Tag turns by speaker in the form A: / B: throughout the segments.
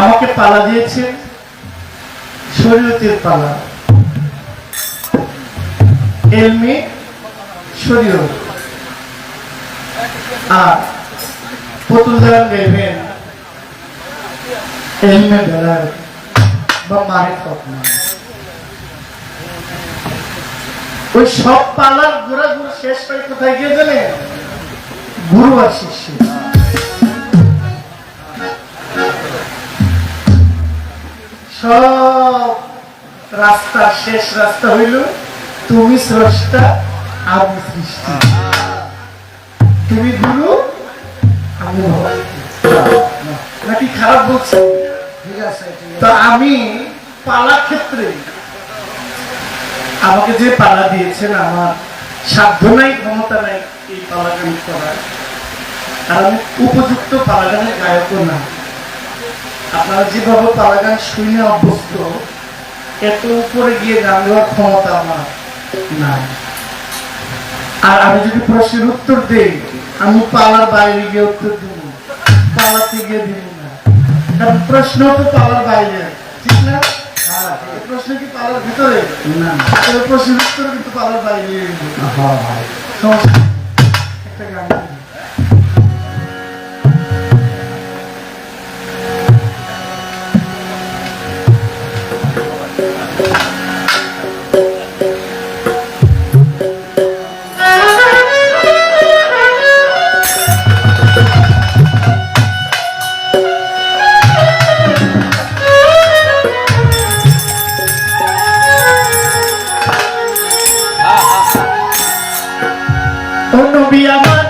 A: আমাকে পালা দিয়েছেন শরীয়তের পালা, এলমে শরীয়ত। আর পুতুল গান গাইবেন এলমে বেলায় বা মারিফত না। ওই সব পালার ঘোরা ঘুরে শেষ করে কোথায় গিয়ে গেলে গুরু আর শিষ্য। সব রাস্তা শেষ রাস্তা হইল তুমি স্রষ্টা আমি সৃষ্টি, তুমি গুরু আমি নাকি খারাপ বলছি? তো আমি পালা ক্ষেত্রে আমাকে যে পালা দিয়েছেন আমার সাধ্য নাই, ক্ষমতা নাই এই পালা গান করার। আর আমি উপযুক্ত পালা গানের গায়কও না। আপনারা যেভাবে পালা গান শুনে অভ্যস্ত, এত উপরে গিয়ে গান গাওয়ার ক্ষমতা আমার নাই। আর আমি যদি প্রশ্নের উত্তর দেই, আমি পালার বাইরে গিয়ে উত্তর দিব, পালাতে গিয়ে দিব না। কারণ প্রশ্ন তো পালার বাইরে, ঠিক না? প্রশ্ন কি পালার ভিতরে না? প্রশ্নের উত্তর কিন্তু পালার বাইরে। একটা গান আমার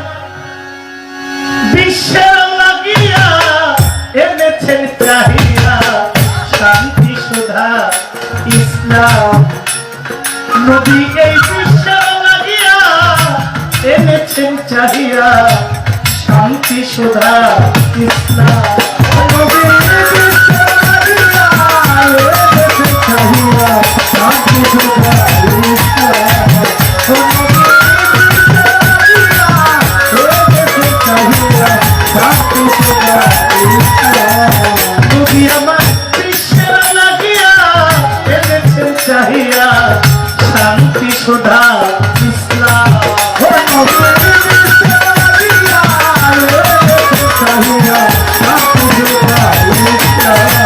A: বিশ্বের লাগিয়া এনেছেন চাহিয়া শান্তি সুধা ইসলাম। নবী এই বিশ্বের লাগিয়া এনেছেন চাহিয়া শান্তি সুধা ইসলাম। নবী বিশ্বের লাগিয়া এনেছেন চাহিয়া শান্তি সুধা ইসলাম। শান্তি সুধা ইসলাম।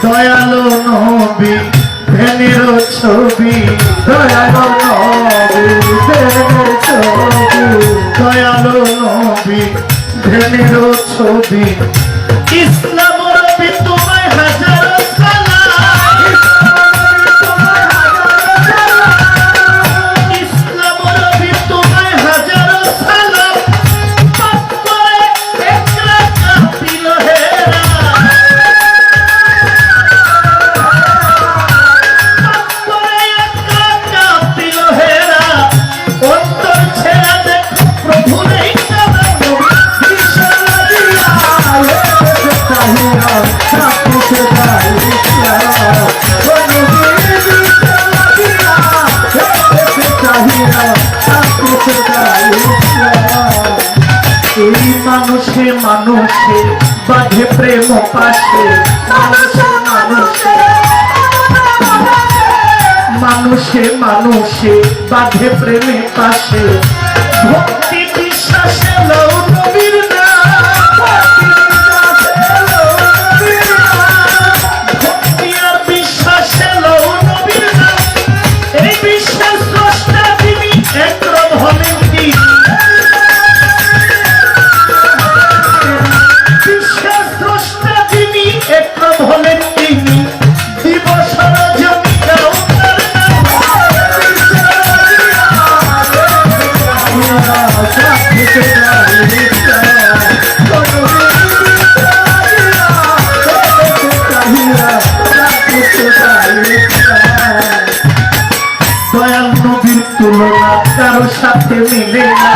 A: দয়ালু নবী ধ্যানের ছবি, দয়ালু নবী ধ্যানের ছবি, দয়ালু নবী ধ্যানের ছবি। ইসলাম নবী তোমায় হাজার সালাম, ইসলাম নবী তোমায় হাজার সালাম। পাপ করে এক রাকাত দিল হেরা, পাপ করে এক রাকাত দিল হেরা। অন্তর ছেড়ে দেখো প্রভু নেই কারণ এই মানুষে মানুষে বাঁধে প্রেম পাশে, মানুষে মানুষে মানুষে মানুষে বাঁধে প্রেমে পাশে। ভক্তি বিশ্বাসে লও নবীর নাম, ভক্তি আর বিশ্বাসে লও নবীর নাম। এই বিশ্বাস স্রষ্টা তিনি, একরব হলেন তিনি। বিশ্বাস স্রষ্টা তিনি, একরব হলেন তিনি। দিবস রজনী গাও তার নাম, দয়াল নবীর তুলনা কারো সাথে মিলে না,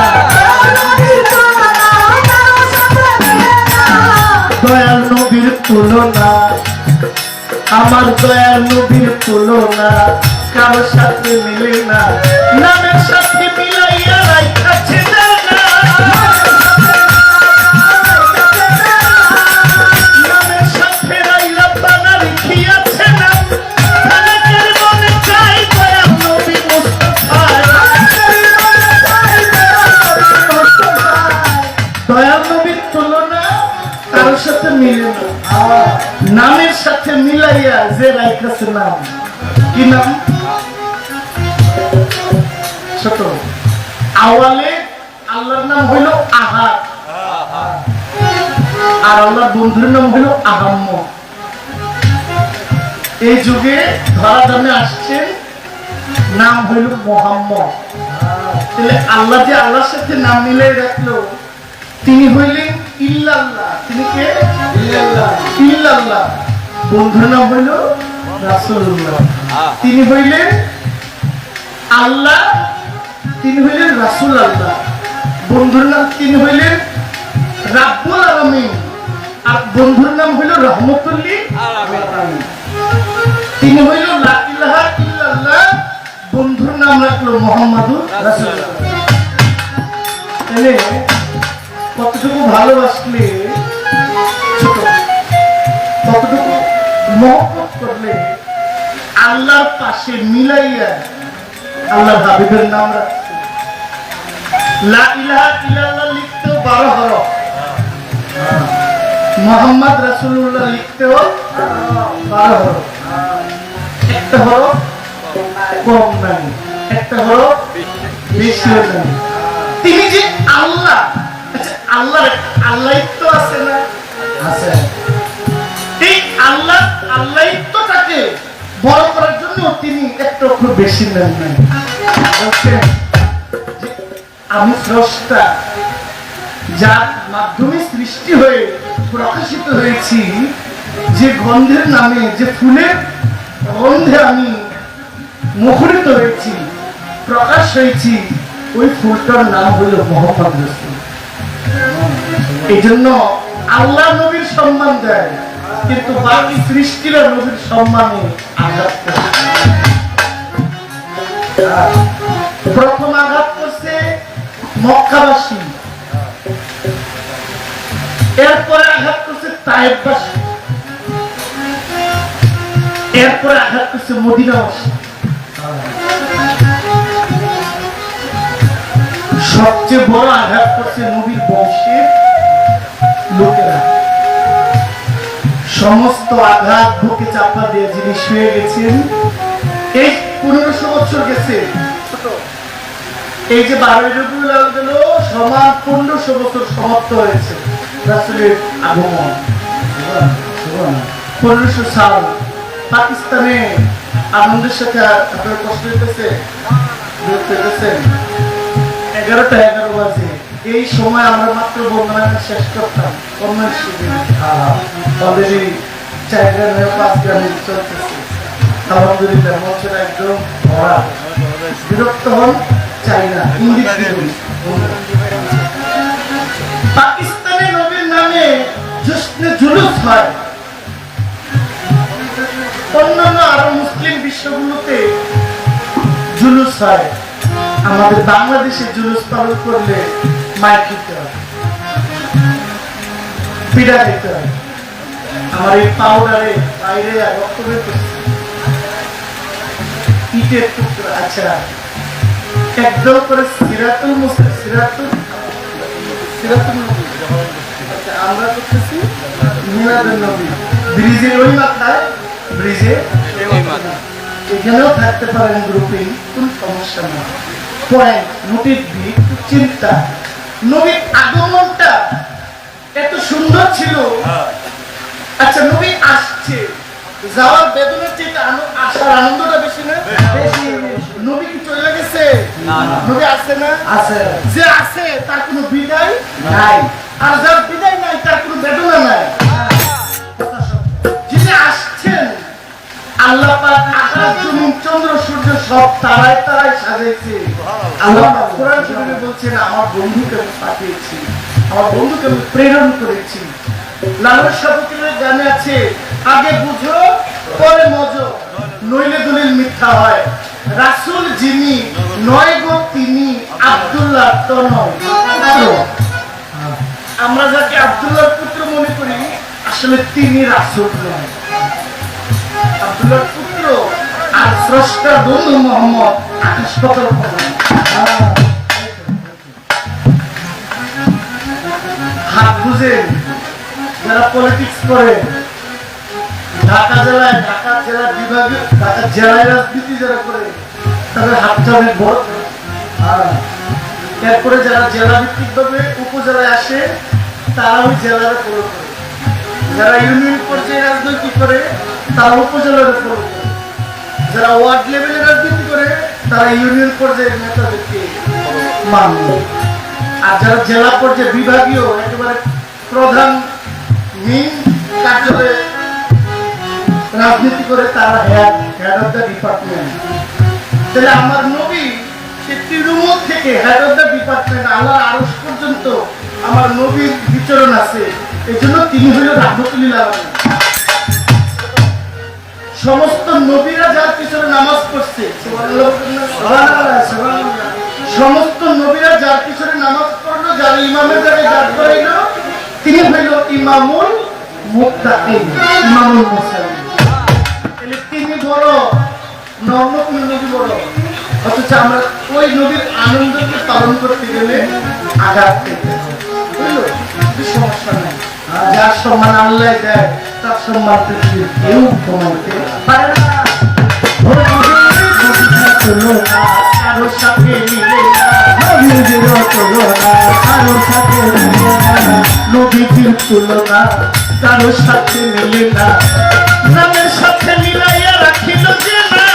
A: দয়াল নবীর তুলনা, আমার দয়াল নবীর তুলনা কারো সাথে মিলে না। মিলাইয়া যে রাইখাছে নাম, কি নাম? ছোট আওয়ালে আল্লাহর নাম হইল আহাদ, আর আল্লাহর বন্ধুর নাম হইল আহাম্ম। এই যুগে ধরা দামে আসছেন, নাম হইল মোহাম্মদ। তাহলে আল্লাহ যে আল্লাহর সাথে নাম মিলাই রাখলো, তিনি হইলেন ইল্লাল্লাহ। তিনি কে? ইল্লাল্লাহ। বন্ধুর নাম হইল রাসূলুল্লাহ। তিনি হইলেন আল্লাহ, তিনি হইলেন রাসূল আল্লাহ। বন্ধুর নাম তিনি হইলেন রাব্বুল আলামিন, আর বন্ধুর নাম হইল রহমতুল লিল আলামিন। তিনি হইল লা ইলাহা ইল্লাল্লাহ, বন্ধুর নাম রাখলো মুহাম্মাদুর রাসূলুল্লাহ। তাহলে কতটুকু ভালোবাসলে, ছোট কতটুকু মহব্বত করলে আল্লাহর পাশে মিলাইয়া আল্লাহর হাবিবের নাম রাখছে। লা ইলাহা ইল্লাল্লাহ লিখতেও 12 হরফ, মুহাম্মদ রাসূলুল্লাহ লিখতেও 12 হরফ। একটা হরফ কম নাই, একটা হরফ বেশি নাই। তিনি যে আল্লাহ, আচ্ছা আল্লাহর আল্লাহিত্ব আছে না? আছে। এই আল্লাহ আল্লাহিত্বটাকে বড় করার জন্য তিনি একটা অক্ষর বেশি নেন নাই। আমি স্রষ্টা, যার মাধ্যমে সৃষ্টি হয়ে প্রকাশিত হয়েছি, যে গন্ধের নামে, যে ফুলের গন্ধে আমি মুখরিত হয়েছি, প্রকাশ হয়েছি, ওই ফুলটার নাম হলো মুহাম্মদ রাসূল। এই জন্য আল্লাহ নবীর সম্মান দেয়, কিন্তু বাকি সৃষ্টিরা নবীর সম্মানে আঘাত করে। প্রথম আঘাত করছে মক্কাবাসী, এরপরে আঘাত করছে তায়েফবাসী, এরপরে আঘাত করছে মদিনাবাসী। সবচেয়ে বড় আঘাত করছে নবীর বংশের লোকেরা। সমস্ত আঘাত বুকে চাপা দিয়ে যিনি শুয়ে গেছেন, এই 1500 বছর গেছে। এই যে 12 রবিউল আউয়াল গেল, সমান 1500 বছর সমাপ্ত হয়েছে রাসূলের আগমন। 1500 সাল পাকিস্তানে আনন্দের সাথে আপনার কষ্ট হইতেছে, 11টা 11 বাজে। এই সময় আমরা মাত্র বন্দনা শেষ করতাম, অলরেডি 4 গ্রামে 5 গ্রামে চলতেছে। আলহামদুলিল্লাহ মঞ্চটা একদম ভরা। বিরক্ত হন চাই না। পাকিস্তানে নবীর নামে জশ্নে জুলুস হয়, অন্যান্য আরো মুসলিম বিশ্বগুলোতে জুলুস হয়। আমাদের বাংলাদেশে জুলুস পালন করলে মাইক দিতে হয়, পিঠা দিতে হয়। আমার এই পাউডারে বাইরে রক্ত বের করছে, ইটের টুকরা। আচ্ছা, একদম করে সিরাতুল মুস্তাকিম, সিরাতুল আচ্ছা, আমরা করতেছি মিলাদুন নবী। ব্রিজের ওই মাথায়, ব্রিজে এখানেও থাকতে পারেন গ্রুপিং, কোন সমস্যা না। পয়েন্ট নোটিস দিই, চিন্তা। নবীর আগমনটা এত সুন্দর ছিল। আচ্ছা, নবী আসছে, যাওয়ার বেদনার চেয়ে আসার আনন্দটা বেশি না? বেশি। নবী কি চলে গেছে? না, নবী আছে না? আছে। যে আছে তার কোনো বিদায় নাই, আর যার বিদায় নাই তার কোনো বেদনা নাই। যিনি আসছেন, আল্লাহ পাক আকাশ জমিন চন্দ্র সূর্য সব তারায় তারায় সাজাইছে। আল্লাহ পাক কোরআন শরীফে বলছেন, আমার বন্ধুকে আমি পাঠিয়েছি, আমার বন্ধুকে আমি প্রেরণ করেছি। লালন সাবুকের গানে আছে, আগে বুঝো পরে মজো, নইলে দলিল মিথ্যা হয়। রাসূল যিনি নয় গো তিনি, আব্দুল্লাহ তো নয়। আমরা যাকে আব্দুল্লাহর পুত্র মনে করি, আসলে তিনি রাসূল নয়, আব্দুল্লাহর পুত্র। আর স্রষ্টা বন্ধু মুহাম্মদ আকাশ পাতাল হাত বুঝেন যারা পলিটিক্স করে, ঢাকা জেলার বিভাগীয় ঢাকা জেলায় রাজনীতি যারা করে তাদের হাতটা অনেক বড়। এরপরে যারা জেলা ভিত্তিক ভাবে উপজেলায় আসে তারা ওই জেলার ফলো করে, যারা ইউনিয়ন পর্যায়ে রাজনীতি করে তারা উপজেলার ফলো করে, যারা ওয়ার্ড লেভেলে রাজনীতি করে তারা ইউনিয়ন পর্যায়ের নেতাদেরকে মানবে, আর যারা জেলা পর্যায়ে বিভাগীয় একেবারে প্রধান মেইন কার্যালয়ে রাজনীতি করে তারা হেড অফ দ্য ডিপার্টমেন্ট। তাহলে আমার নবী সে তৃণমূল থেকে হেড অফ দ্য ডিপার্টমেন্ট আল্লাহর আরশ পর্যন্ত আমার নবীর বিচরণ আছে, এই জন্য তিনি হল রাহমাতুল্লিল আলামিন। সমস্ত নবীরা যার পিছনে নামাজ পড়ছে, সমস্ত নবীরা যার পিছনে নামাজ পড়লো, যার ইমামের জায়গায় দাঁড় করাইলো, তিনি হইল ইমামুল মুত্তাকিন, ইমামুল মুসলিম। তাহলে তিনি বড়, অন্য কোন নবী বড়? অথচ আমরা ওই নবীর আনন্দকে পালন করতে গেলে আঘাত পেতে বুঝলো, সমস্যা নেই। যার সম্মান আল্লাহ দেয় তার সম্মান পৃথিবীর কেউ কমাইতে পারে না। কারোর সাথে মিলে না, কারোর সাথে মিলে না, নবীজির তুলনা কারোর সাথে মিলে না। নামের সাথে মিলাইয়া রাখিল যে না,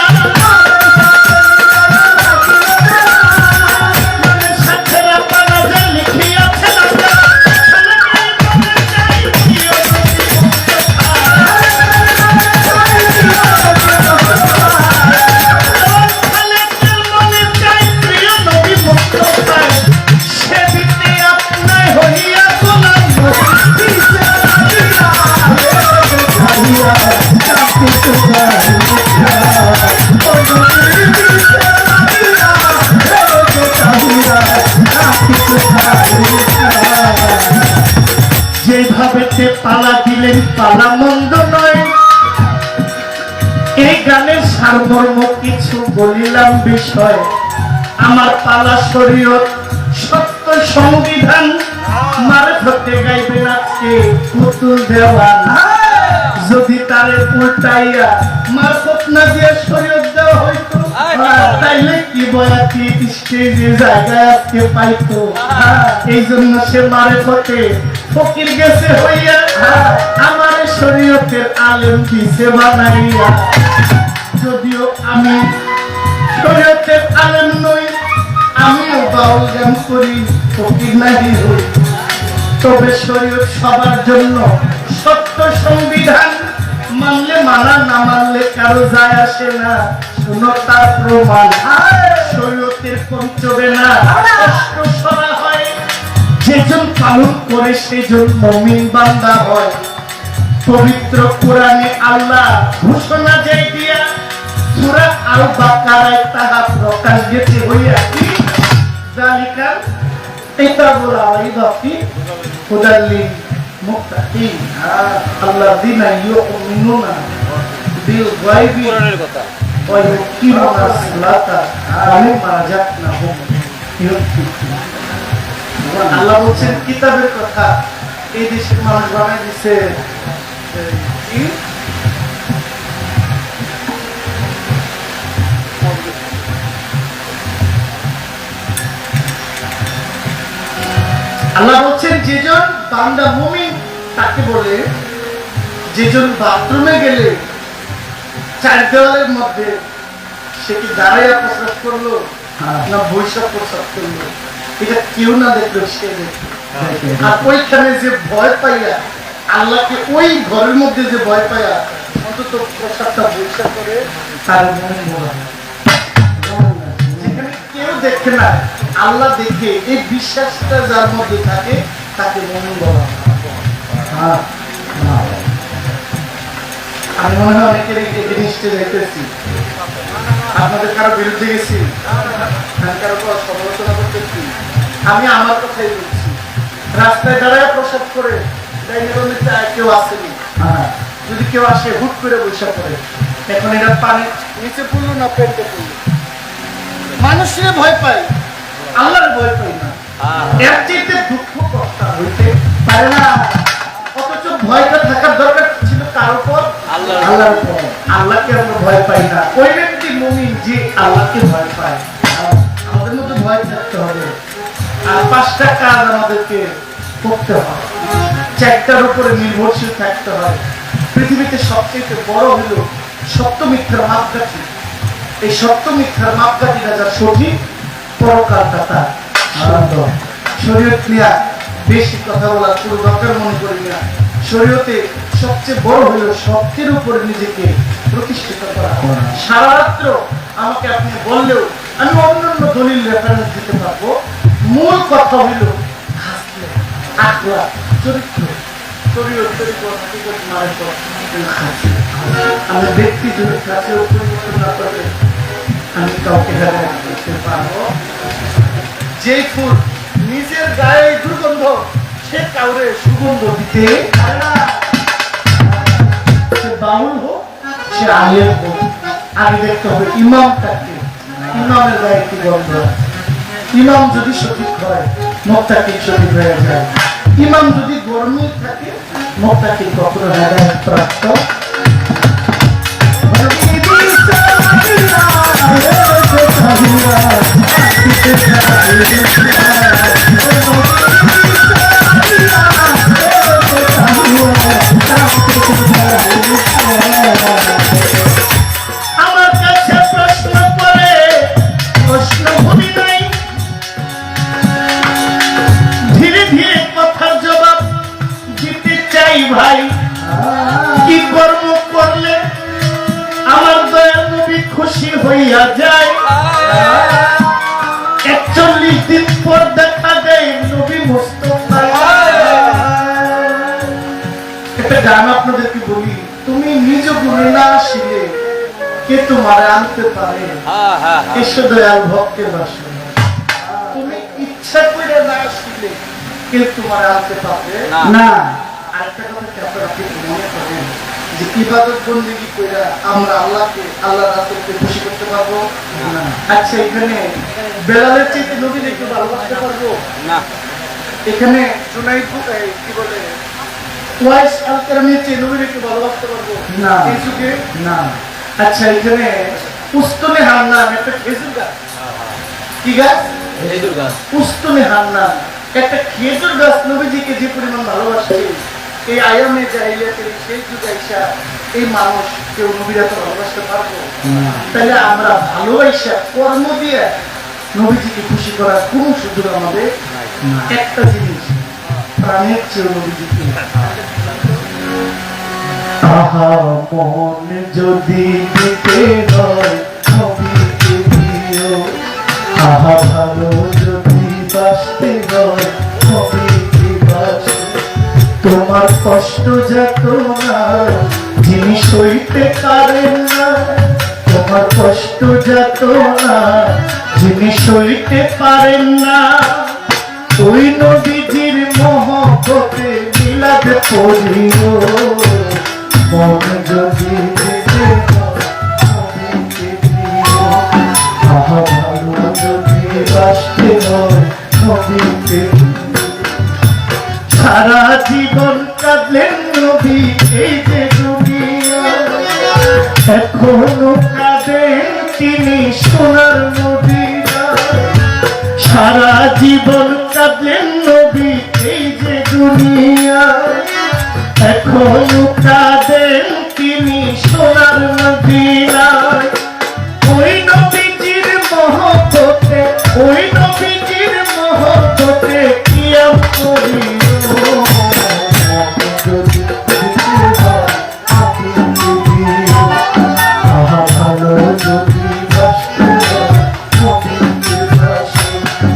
A: নামের সাথে রাপানা যে লিখিয়াছে না, যেভাবে পালা দিলেন পালা মন্দ নয়। এই গানের সারমর্ম কিছু বলিলাম বিষয়, আমার পালা শরীয়ত সত্য সংবিধান, মারফতে গাইবেন আজকে পুতুল দেওয়ান। যদি তারে উল্টাইয়া মারফত না দিয়ে শরীয়ত দেওয়া হইতো, তাইলে কি বয়াতি স্টেজে জায়গায় আজকে পাইতো। এই জন্য সে মারফতে ফকির গেছে হইয়া, আমার শরীয়তের আলেম দিছে বানাইয়া। যদিও আমি শরীয়তের আলেম নই, আমিও বাউল গান করি, ফকির নাহি হই, তবে শরীয়ত সবার জন্য সত্য সংবিধান। মানলে মানা, না মানলে কারো যায় আসে না, শুনো তার প্রমাণ। শরীয়তের কম চবে না, কষ্ট সরা হয়, যেজন পালন করে সেজন মুমিন বান্দা হয়। পবিত্র কোরআনে আল্লাহ ঘোষণা যায় দিয়া, সূরা আল বাকারায় তাহা প্রকাশ গেছে হইয়া কি যালিকা কিতাবুল আইদাতি হুদাল লিল মুত্তাকিন আল্লাযিনা ইউমিনুনা বিল গায়বি ওয়া ইউকিমুনা সালাতা ওয়া মিম্মা রাযাকনাহুম ইউনফিকুন। আল্লাহ বলছেন কিতাবের কথা, এই দেশের মানুষ বানাই দিছে কি আল্লাহ বলছেন যেজন বান্দা মুমিন তাকে বলে, যেজন বাথরুমে গেলে চার দেওয়ালের মধ্যে সে কি দাঁড়াইয়া প্রস্রাব করলো না বৈশাখ প্রস্রাব করলো, এটা কেউ না দেখলো সে দেখলো। আর ওইখানে যে ভয় পাইয়া আল্লাহকে, ওই ঘরের মধ্যে যে ভয় পাইয়া অন্তত প্রস্রাবটা বৈশাখ করে, তার মনে বলা যেখানে কেউ দেখে না আল্লাহ দেখে, এই বিশ্বাসটা যার মধ্যে থাকে তাকে মনে বলা। আমি মনে হয় অনেকের এই জিনিসটা দেখতেছি, আপনাদের কারো বিরুদ্ধে গেছি, কারো সমালোচনা করতেছি, আমি আমার কথাই বলছি। রাস্তায় দাঁড়ায় প্রসাদ করে কেউ আসেনি, যদি কেউ আসে হুট করে বৈশাখ করে, এখন এটা পানি নিচে পড়লো না পেটে পড়লো, মানুষের ভয় পায়, আল্লাহর ভয় পাই না। এর চাইতে দুঃখ কষ্ট হইতে পারে না। অথচ ভয়টা থাকার দরকার ছিল কার উপর? আল্লাহর ভয়। আল্লাহকে আমরা ভয় পাই না। ওই ব্যক্তি মুমিন যে আল্লাহকে ভয় পায়। আমাদের মধ্যে ভয় থাকতে হবে। আর 5টা কাজ আমাদেরকে করতে হয়, 4টার উপরে নির্ভরশীল থাকতে হয়। পৃথিবীতে সবচেয়ে বড় হলো সত্য মিথ্যার মাপকাঠি। এই সত্য মিথ্যার মাপকাঠিটা যা সঠিক, পরকালটা তার সুন্দর। শরীয়ত নিয়ে বেশি কথা বলার পুরো দরকার মনে করি না। শরীয়তে সবচেয়ে বড় হলো সত্যের উপরে নিজেকে প্রতিষ্ঠিত করা। সারা রাত্র আমাকে আপনি বললেও আমি অন্যান্য দলিল রেফারেন্স দিতে পারবো। মূল কথা হইল আখলাক, চরিত্র। আমি ব্যক্তি যদি কাছে পরিবর্তন না করে আমি কাউকে করতে পারবো। যে ফুল নিজের গায়ে দুর্গন্ধ, সে কাউরে সুগন্ধ দিতে পারে না। সে বাউল হোক, সে আলেম হোক, আগে দেখতে হবে ইমামটাকে, ইমামের গায়ে কি গন্ধ। ইমাম যদি সঠিক হয়, মুক্তাকিল সঠিক হয়ে যায়। ইমাম যদি গরমে থাকে, মুক্তাকিল কখনো হেদায়েত প্রাপ্ত। আমার কাছে প্রশ্ন করে প্রশ্ন ভুলি নাই, ধীরে ধীরে কথার জবাব দিতে চাই ভাই। কি কর্ম করলে আমার দয়াল নবী খুশি হইয়া যায়? 41 দিন পর দেখা দেয় নবী মুস্তাফা। একটা গান আপনাদেরকে বলি, তুমি নিজ গুণে না আসিলে কে তোমার আনতে পারে? এসো দয়াল ভক্তের বাসনে। তুমি ইচ্ছা করে না আসিলে কে তোমার আনতে পারবে না। আরেকটা কথা কি আপনারা মনে করেন যে ইবাদত বন্দেগী কইরা আমরা আল্লাহকে, আল্লাহ রাসূলকে খুশি করতে পারবো না? আচ্ছা, এখানে বেলালের চাইতে নবীর একটু ভালোবাসতে পারবো না? এখানে জুনাইদ কি বলে ওয়াইস আল কারমির চেয়ে নবীর একটু ভালোবাসতে পারবো না? এই যুগে না। আচ্ছা, এখানে উস্তনে হান্নান একটা খেজুর গাছ, কি গাছ? খেজুর গাছ। উস্তনে হান্নান একটা খেজুর গাছ নবীজিকে যে পরিমাণ ভালোবাসে, এই আয়ামে জাহিলিয়াতের সেই যুগ আইসা এই মানুষ কেউ নবীরা তো ভালোবাসতে পারবো? তাহলে আমরা ভালোবাসা কর্ম দিয়ে নবীজিকে খুশি করার কোন সুযোগ আমাদের একটা জিনিস, প্রাণের চেয়ে নবীজিকে। আহা মন যদি দিতে হয় নবীকে দিও, আহা ভালো যদি বাসতে হয় নবীকে বাসো। তোমার কষ্ট যত না যিনি সইতে পারেন না, তোমার কষ্ট যত না যিনি সইতে পারেন না, ওই নবীজির মহব্বতে মিলাদ পড়িও। মন যদি দিতে হয় নবীকে দিও, আহা ভালো যদি বাসতে হয় নবীকে দিও। সারা জীবন কাঁদলেন নবী এই যে দুনিয়া, এখনো কাঁদেন তিনি সোনার মদিনা। সারা জীবন কাঁদলেন নবী এই যে দুনিয়া, এখনো কাঁদেন তিনি সোনার মদিনা। ওই নবীজির মহব্বতে, ওই নবীজির মহব্বতে কিয়াম করি।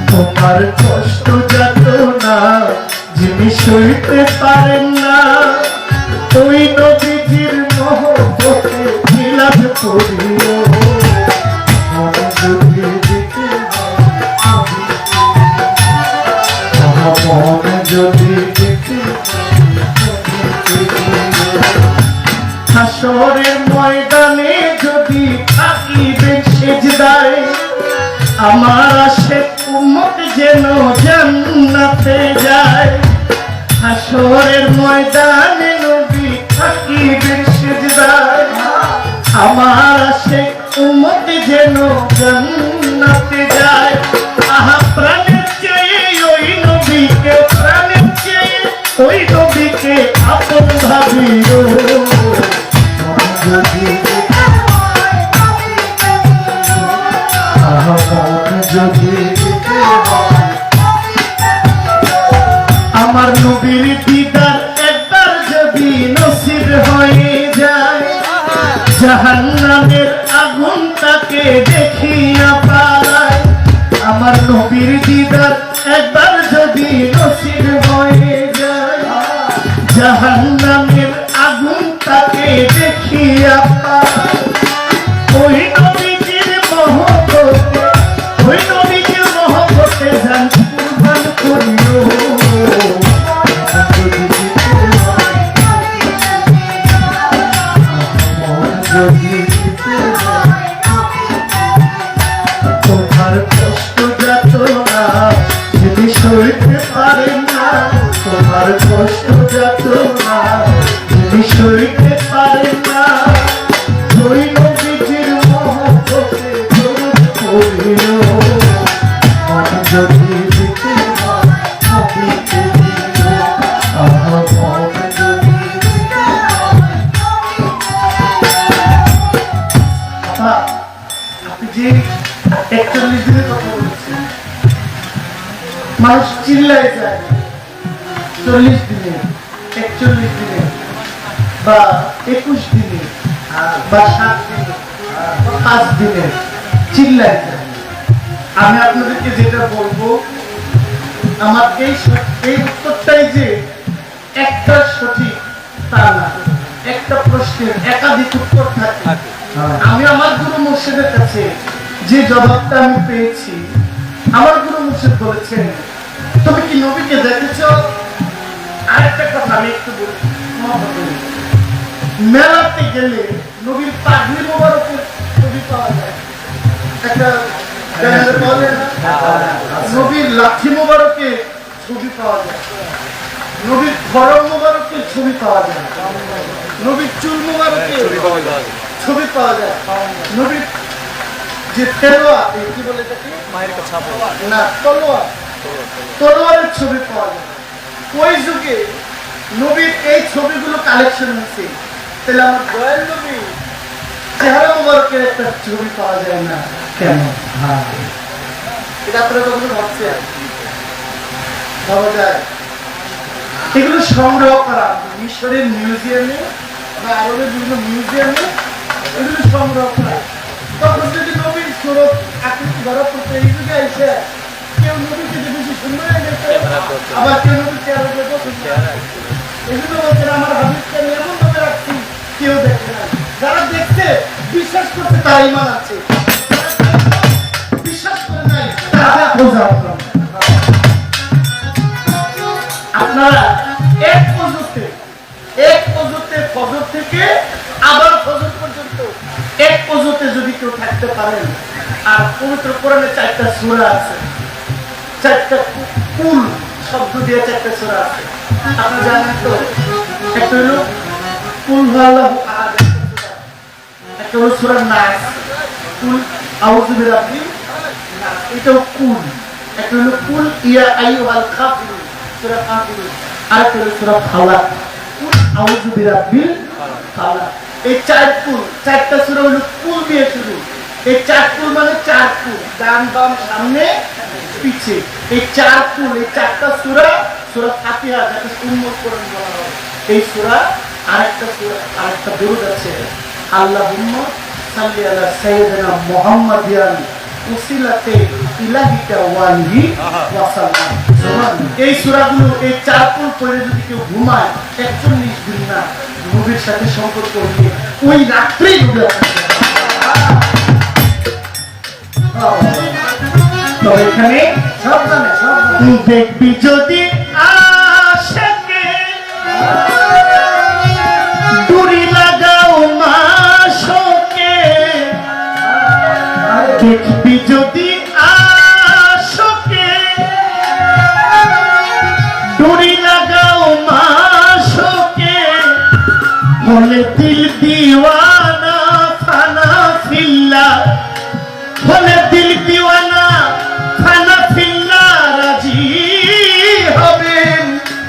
A: তোমার কষ্ট যত না যিনি সইতে পারেন না, ওই নবীজির মহব্বতে মিলাদ পড়িও। মন যদি দিতে হয়, মন যদি দিতে হাসরের ময়দানে যদি থাকিবে সেজদায়, আমার আশেক উম্মত যেন জান্নাতে যায়। হাসরের ময়দানে নবী থাকিবে সেজদায়, আমার আশিক উম্মত যেন জান্নাতে যায়। আহা প্রাণের চেয়ে ওই নবীকে, প্রাণের চেয়ে ওই নবীকে আপন ভাবিও। যদি আমার নবীর দিদার একবার যদি নসিব হয়ে যায়, জাহান্নামের আগুন তাকে দেখিয়া পালায়। আমার নবীর দিদার একবার যদি নসিব হয়ে যায়, জাহান্নামের আগুন তাকে দেখিয়া পালায়। ওই নবীজির মহব্বতে, ওই নবীজির মহব্বতে জান কুরবান করিও। তোমার কষ্ট যাতনা যদি সইতে পারেন না, তোমার কষ্ট যাতনা যদি সইতে পারেন না, ওই নবীজির মহব্বতে দরুদ পড়িও। মন যদি দিতে হয় নবীকে দিও, আহা মন যদি দিতে হয়। আপনি যে 41 দিনের কথা বলেছেন, মানুষ চিল্লায় যায় 40 দিনে, 41 দিনে বা 21 দিনে বা 7 দিনে বা 5 দিনে চিল্লায় যায়। আমি আপনাদেরকে যেটা বলবো, আমার এই উত্তরটাই যে একটা সঠিক তা না, একটা প্রশ্নের একাধিক উত্তর থাকে। আমি আমার গুরু মুর্শিদের কাছে যে জবাবটা আমি পেয়েছি, আমার গুরু মুর্শিদ বলেছেন, তুমি কি নবীকে দেখেছো? আরেকটা কথা আমি একটু বলি, মেলাতে গেলে নবীর পাগড়ি মোবারকের ছবি পাওয়া যায়, একটা নবীর লাঠি মোবারকের ছবি পাওয়া যায়, নবীর খড়ম মোবারকের ছবি পাওয়া যায়, নবীর চুল মোবারকের ছবি পাওয়া যায়, নবীর যে তেলোয়ার, কি বলে এটাকে, না তলোয়ার, তলোয়ারের ছবি পাওয়া যায়। ওই যুগে নবীর এই ছবিগুলো কালেকশন হয়েছে, তাহলে আমার দয়াল নবী চেহারা মোবারকের একটা ছবি পাওয়া যায় না কেন? এটা আপনারা কখনো ভাবছেন? ভাবা যায়? এগুলো সংগ্রহ করা মিশরের মিউজিয়ামে বা আরবের বিভিন্ন মিউজিয়ামে এগুলো সংগ্রহ করা। তখন যদি নবীর সুরত আকৃতি ধরা পড়তো, এই যুগে এসে কেউ নবীকে বেশি সুন্দর হয়ে গেছে, আবার কেউ নবীর চেহারা এগুলো বলছেন আমার হাবিবকে আমি এমন ভাবে রাখছি কেউ দেখে না। যারা দেখছে বিশ্বাস করতে তার ঈমান আছে, বিশ্বাস করে নাই তারা খোঁজা। আপনারা এক পর্যন্ত ফজর থেকে আবার ফজর পর্যন্ত এক পর্যন্ত যদি কেউ থাকতে পারেন, আর পবিত্র কোরআনে 4টা সূরা আছে, 4টা কুল শব্দ দিয়ে 4টা সূরা আছে, আপনি জানেন তো? একটা হলো কুল আল্লাহু আহাদ, একটা হলো সূরা নাস, কুল আউযু বিরাব্বিন নাস, এটাও কুল। একটা হলো কুল ইয়া আইয়ুহাল কাফিরুন, সূরা কাফিরুন, আর একটা হলো সূরা ফালাক, কুল আউযু বিরাব্বিল ফালাক। এই 4 কুল, 4টা সূরা হলো কুল দিয়ে শুরু। এই 4 কুল মানে 4 কুল, ডান বাম সামনে পিছে, এই 4 কুল, এই 4টা সূরা, সূরা ফাতিহা যাকে উম্মুল কোরআন বলা হয়, এই সূরা। আরেকটা সূরা, আরেকটা দরুদ আছে, আল্লাহুম্মা সাল্লি আলা সাইয়্যিদিনা মুহাম্মাদিয়ান উসিলাতে ইলাহিকা ওয়ালিহি ওয়া সাল্লাম। এই সূরাগুলো, এই 4 কুল পড়ে যদি কেউ ঘুমায় 41 দিন না, নবীর সাথে সম্পর্ক নিয়ে ওই রাত্রেই নবী তো এখানে সব জানে, সব দেখবি যদি আশাকে দূরি লাগাও মাশকে, দেখবি যদি আশকে দূরি লাগাও মাশকে, হলে দিল দিওয়ানা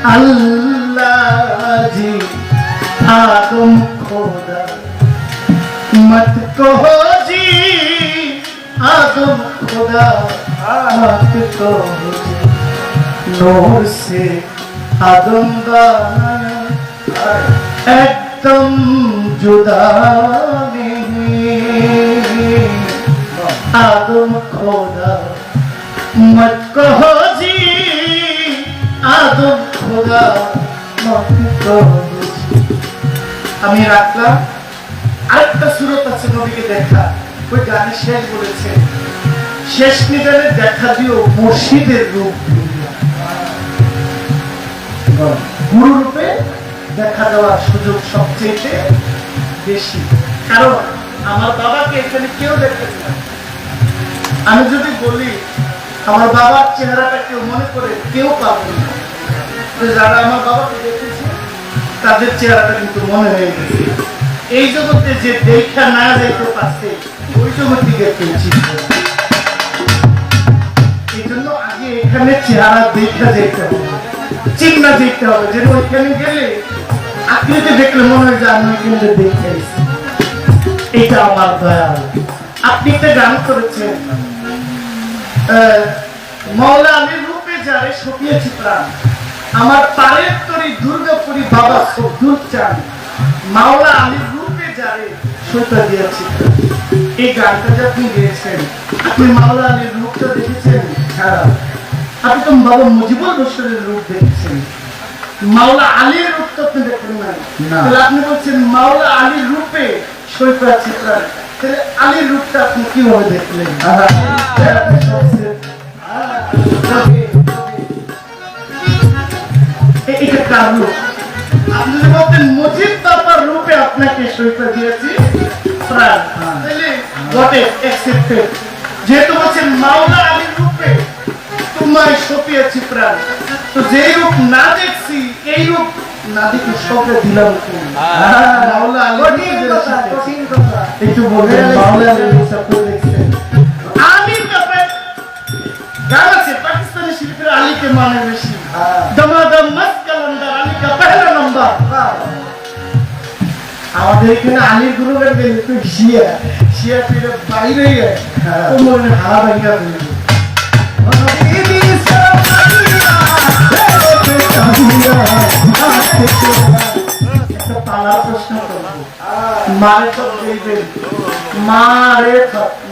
A: अल्लाह जी आदम खोदा मत कहो जी आदम खोदा मत कहो जी नूर से आदम बनाया एकदम जुदा नहीं आदम खोदा मत कहो जी आदम खोदा मत कहो আমি রাখলাম আরেকটা সুরত আছে নবীকে দেখা ওই গানে শেষ বলেছে শেষ নিদানে দেখা দিও মুর্শিদের রূপ গুরু রূপে দেখা দেওয়ার সুযোগ সবচেয়ে বেশি কারণ আমার বাবাকে এখানে কেউ দেখতেছে না আমি যদি বলি আমার বাবার চেহারাটা কেউ মনে করে কেউ পাবে না যারা আমার বাবাকে দেখেছে তাদের চেহারাটা কিন্তু মনে হয়ে গেছে এই জগতে যে দেখা না যাইতে পারছে ওই জগৎ থেকে এই জন্য আগে এখানে চেহারা দেখা যেতে হবে চিন্তা দেখতে হবে যেন ওইখানে গেলে আকৃতি দেখলে মনে হয় যে আমি কিন্তু দেখে এসেছি এটা আমার দয়াল আপনি একটা গান করেছেন মওলা আলীর রূপে যারে সপিয়েছি প্রাণ আমার পারের তরি দুর্গাপুরি বাবা সবদুল চান মাওলা আলীর রূপে যারে সইতা দিয়েছি এই গানটা যে আপনি গেয়েছেন আপনি মাওলা আলীর রূপটা দেখেছেন হ্যাঁ আপনি তো বাবা মুজিবুল বশরের রূপ দেখেছেন মাওলা আলীর রূপ তো আপনি দেখেন না তাহলে আপনি বলছেন মাওলা আলীর রূপে সইতা চিত্রান তাহলে আলীর রূপটা আপনি কিভাবে দেখলেন এটা কার রূপ আপনি যদি বলতেন মুজিব বাবার রূপে আপনাকে সইতা দিয়েছি প্রাণ তাহলে বটে অ্যাকসেপ্টেড যেহেতু বলছেন মাওলা আলীর রূপে তোমায় সপিয়েছি প্রাণ তো যেই রূপ না দেখছি এই রূপ না দেখি সপে দিলাম মাওলা আলী একটু বলবেন মাওলা আলী রূপটা দেখছেন আমি ব্যাপারে গান আছে পাকিস্তানি শিল্পীরা আলীকে মানে বেশি দমাদম মস্ত কালান্দার আলী কা পহলা নাম্বার আমাদের এখানে আলীর গুরুগান গেলে তো শিয়া শিয়া ফিরে বাইরে গেছে ও মনে হারা ভাইয়া বলবে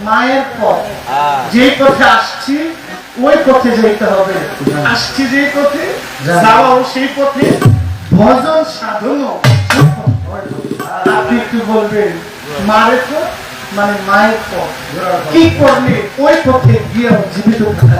A: মায়ের পথ যে পথে আসছি ওই পথে যেতে হবে আসছি যে পথে যাওয়াও সেই পথে ভজন সাধনও আপনি একটু বলবেন মায়ের পথ মানে মায়ের পথ কি করলে ওই পথে গিয়ে জীবিত থাকা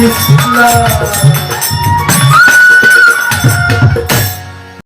A: Islam